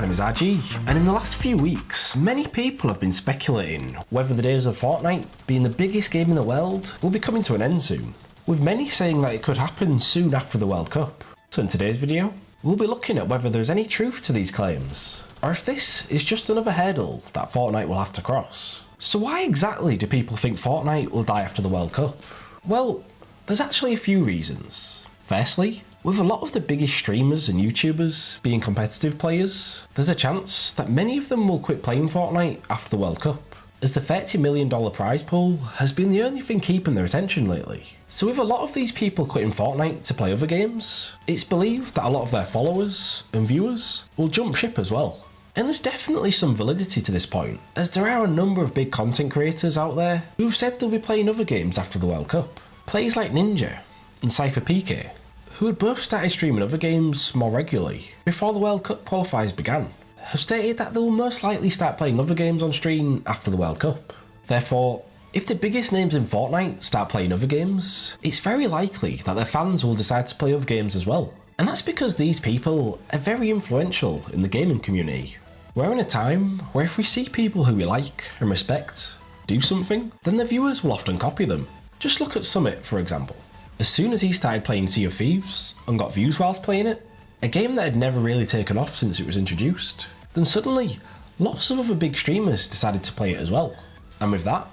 name is RG, and in the last few weeks, many people have been speculating whether the days of Fortnite being the biggest game in the world will be coming to an end soon, with many saying that it could happen soon after the World Cup. So in today's video, we'll be looking at whether there's any truth to these claims, or if this is just another hurdle that Fortnite will have to cross. So why exactly do people think Fortnite will die after the World Cup? Well, there's actually a few reasons. Firstly, with a lot of the biggest streamers and YouTubers being competitive players, there's a chance that many of them will quit playing Fortnite after the World Cup, as the $30 million prize pool has been the only thing keeping their attention lately. So with a lot of these people quitting Fortnite to play other games, it's believed that a lot of their followers and viewers will jump ship as well. And there's definitely some validity to this point, as there are a number of big content creators out there who've said they'll be playing other games after the World Cup. Players like Ninja and CypherPK, who had both started streaming other games more regularly before the World Cup qualifiers began, have stated that they will most likely start playing other games on stream after the World Cup. Therefore, if the biggest names in Fortnite start playing other games, it's very likely that their fans will decide to play other games as well. And that's because these people are very influential in the gaming community. We're in a time where if we see people who we like and respect do something, then the viewers will often copy them. Just look at Summit, for example. As soon as he started playing Sea of Thieves and got views whilst playing it, a game that had never really taken off since it was introduced, then suddenly lots of other big streamers decided to play it as well. And with that,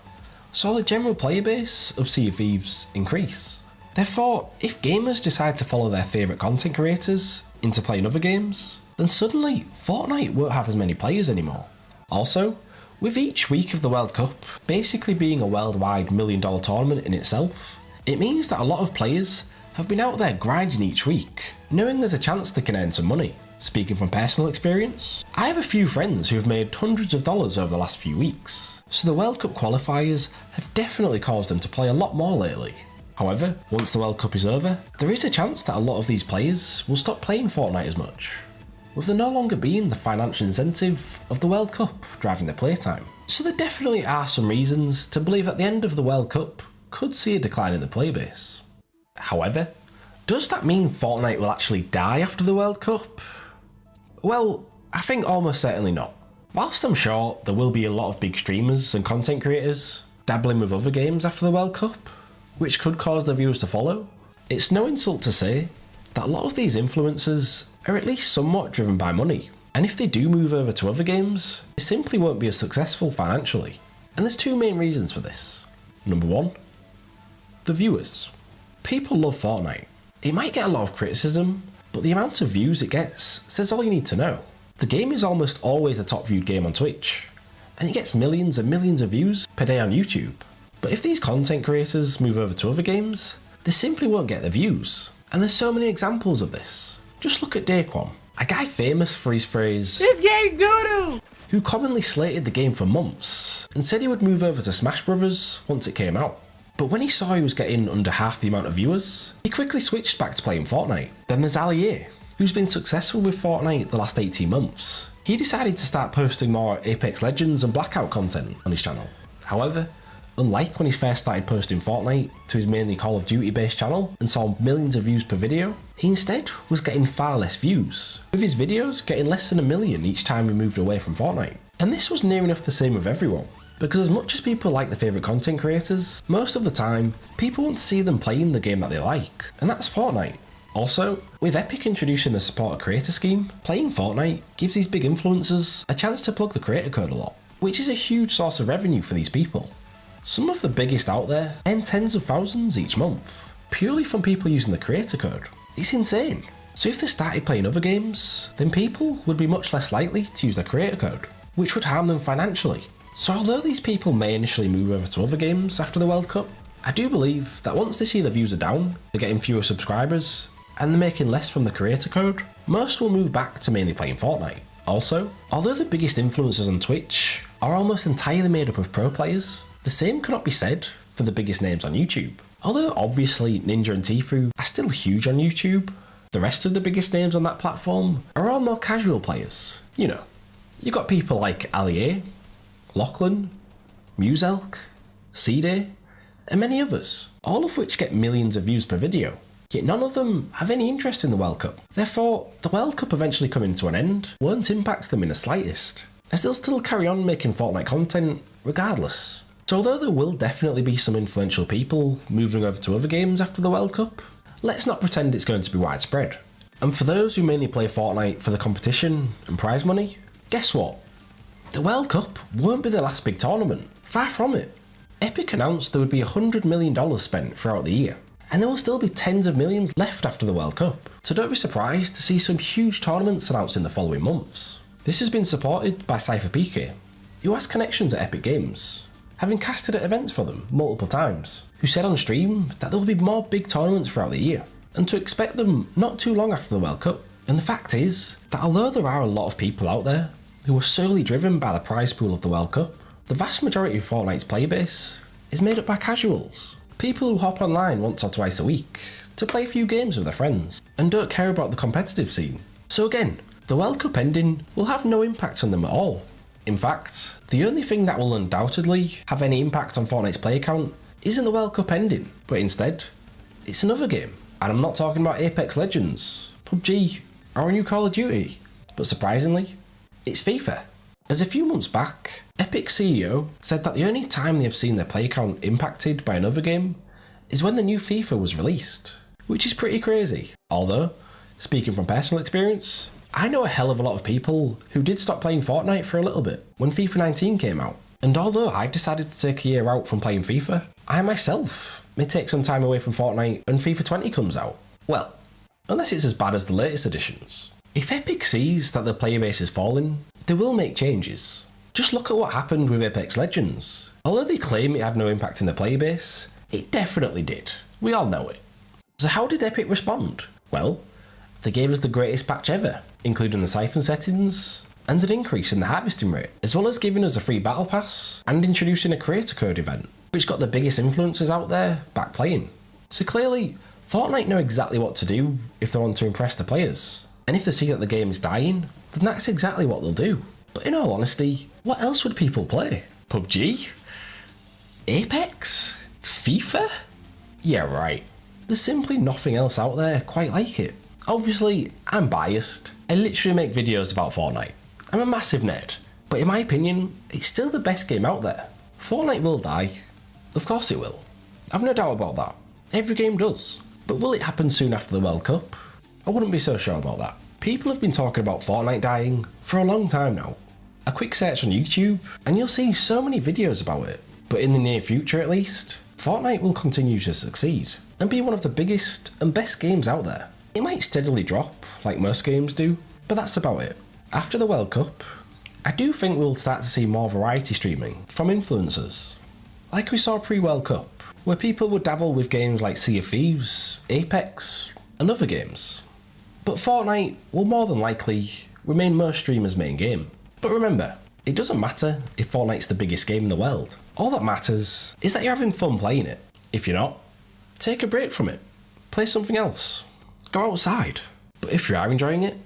saw the general player base of Sea of Thieves increase. Therefore, if gamers decide to follow their favourite content creators into playing other games, then suddenly Fortnite won't have as many players anymore. Also, with each week of the World Cup basically being a worldwide $1 million tournament in itself, it means that a lot of players have been out there grinding each week, knowing there's a chance they can earn some money. Speaking from personal experience, I have a few friends who have made hundreds of dollars over the last few weeks, so the World Cup qualifiers have definitely caused them to play a lot more lately. However, once the World Cup is over, there is a chance that a lot of these players will stop playing Fortnite as much, with there no longer being the financial incentive of the World Cup driving their playtime. So there definitely are some reasons to believe at the end of the World Cup could see a decline in the player base. However, does that mean Fortnite will actually die after the World Cup? Well, I think almost certainly not. Whilst I'm sure there will be a lot of big streamers and content creators dabbling with other games after the World Cup, which could cause their viewers to follow, it's no insult to say that a lot of these influencers are at least somewhat driven by money, and if they do move over to other games, they simply won't be as successful financially. And there's two main reasons for this. Number one, the viewers. People love Fortnite. It might get a lot of criticism, but the amount of views it gets says all you need to know. The game is almost always a top viewed game on Twitch, and it gets millions and millions of views per day on YouTube. But if these content creators move over to other games, they simply won't get the views. And there's so many examples of this. Just look at Daquan, a guy famous for his phrase, "This game doo-doo!" who commonly slated the game for months and said he would move over to Smash Brothers once it came out. But when he saw he was getting under half the amount of viewers, he quickly switched back to playing Fortnite. Then there's Ali, who's been successful with Fortnite the last 18 months. He decided to start posting more Apex Legends and Blackout content on his channel. However, unlike when he first started posting Fortnite to his mainly Call of Duty based channel and saw millions of views per video, he instead was getting far less views, with his videos getting less than 1 million each time he moved away from Fortnite. And this was near enough the same with everyone, because as much as people like their favourite content creators, most of the time, people want to see them playing the game that they like, and that's Fortnite. Also, with Epic introducing the supporter creator scheme, playing Fortnite gives these big influencers a chance to plug the creator code a lot, which is a huge source of revenue for these people. Some of the biggest out there earn tens of thousands each month, purely from people using the creator code. It's insane. So if they started playing other games, then people would be much less likely to use their creator code, which would harm them financially. So although these people may initially move over to other games after the World Cup, I do believe that once they see their views are down, they're getting fewer subscribers, and they're making less from the creator code, most will move back to mainly playing Fortnite. Also, although the biggest influencers on Twitch are almost entirely made up of pro players, the same cannot be said for the biggest names on YouTube. Although obviously Ninja and Tfue are still huge on YouTube, the rest of the biggest names on that platform are all more casual players. You know, you've got people like Ali, Lachlan, Muselk, C-Day, and many others, all of which get millions of views per video. Yet none of them have any interest in the World Cup. Therefore, the World Cup eventually coming to an end won't impact them in the slightest, as they'll still carry on making Fortnite content regardless. So although there will definitely be some influential people moving over to other games after the World Cup, let's not pretend it's going to be widespread. And for those who mainly play Fortnite for the competition and prize money, guess what? The World Cup won't be the last big tournament. Far from it. Epic announced there would be $100 million spent throughout the year, and there will still be tens of millions left after the World Cup. So don't be surprised to see some huge tournaments announced in the following months. This has been supported by CypherPK, who has connections at Epic Games, having casted at events for them multiple times, who said on stream that there will be more big tournaments throughout the year, and to expect them not too long after the World Cup. And the fact is that although there are a lot of people out there who are solely driven by the prize pool of the World Cup, the vast majority of Fortnite's player base is made up by casuals, people who hop online once or twice a week to play a few games with their friends, and don't care about the competitive scene. So again, the World Cup ending will have no impact on them at all. In fact, the only thing that will undoubtedly have any impact on Fortnite's player count isn't the World Cup ending, but instead, it's another game. And I'm not talking about Apex Legends, PUBG, or a new Call of Duty, but surprisingly, it's FIFA. As a few months back, Epic's CEO said that the only time they have seen their player count impacted by another game is when the new FIFA was released, which is pretty crazy. Although, speaking from personal experience, I know a hell of a lot of people who did stop playing Fortnite for a little bit when FIFA 19 came out. And although I've decided to take a year out from playing FIFA, I myself may take some time away from Fortnite when FIFA 20 comes out. Well, unless it's as bad as the latest editions. If Epic sees that the player base is falling, they will make changes. Just look at what happened with Apex Legends. Although they claim it had no impact in the player base, it definitely did. We all know it. So how did Epic respond? Well, they gave us the greatest patch ever, including the siphon settings, and an increase in the harvesting rate, as well as giving us a free battle pass and introducing a creator code event, which got the biggest influencers out there back playing. So clearly, Fortnite know exactly what to do if they want to impress the players. And if they see that the game is dying, then that's exactly what they'll do. But in all honesty, what else would people play? PUBG? Apex? FIFA? Yeah, right. There's simply nothing else out there quite like it. Obviously, I'm biased. I literally make videos about Fortnite. I'm a massive nerd. But in my opinion, it's still the best game out there. Fortnite will die. Of course it will. I've no doubt about that. Every game does. But will it happen soon after the World Cup? I wouldn't be so sure about that. People have been talking about Fortnite dying for a long time now. A quick search on YouTube and you'll see so many videos about it. But in the near future at least, Fortnite will continue to succeed and be one of the biggest and best games out there. It might steadily drop, like most games do, but that's about it. After the World Cup, I do think we'll start to see more variety streaming from influencers. Like we saw pre-World Cup, where people would dabble with games like Sea of Thieves, Apex, and other games. But Fortnite will more than likely remain most streamers' main game. But remember, it doesn't matter if Fortnite's the biggest game in the world. All that matters is that you're having fun playing it. If you're not, take a break from it. Play something else. Go outside. But if you are enjoying it,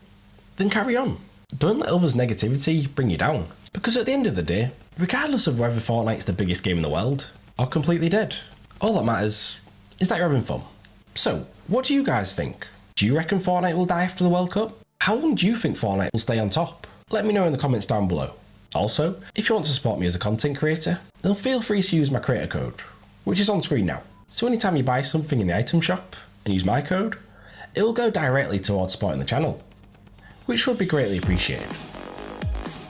then carry on. Don't let others' negativity bring you down. Because at the end of the day, regardless of whether Fortnite's the biggest game in the world, or completely dead, all that matters is that you're having fun. So, what do you guys think? Do you reckon Fortnite will die after the World Cup? How long do you think Fortnite will stay on top? Let me know in the comments down below. Also, if you want to support me as a content creator, then feel free to use my creator code, which is on screen now. So anytime you buy something in the item shop and use my code, it will go directly towards supporting the channel, which would be greatly appreciated.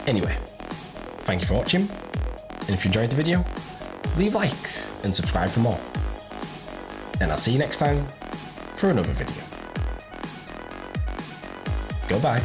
Anyway, thank you for watching, and if you enjoyed the video, leave a like and subscribe for more. And I'll see you next time for another video. Goodbye.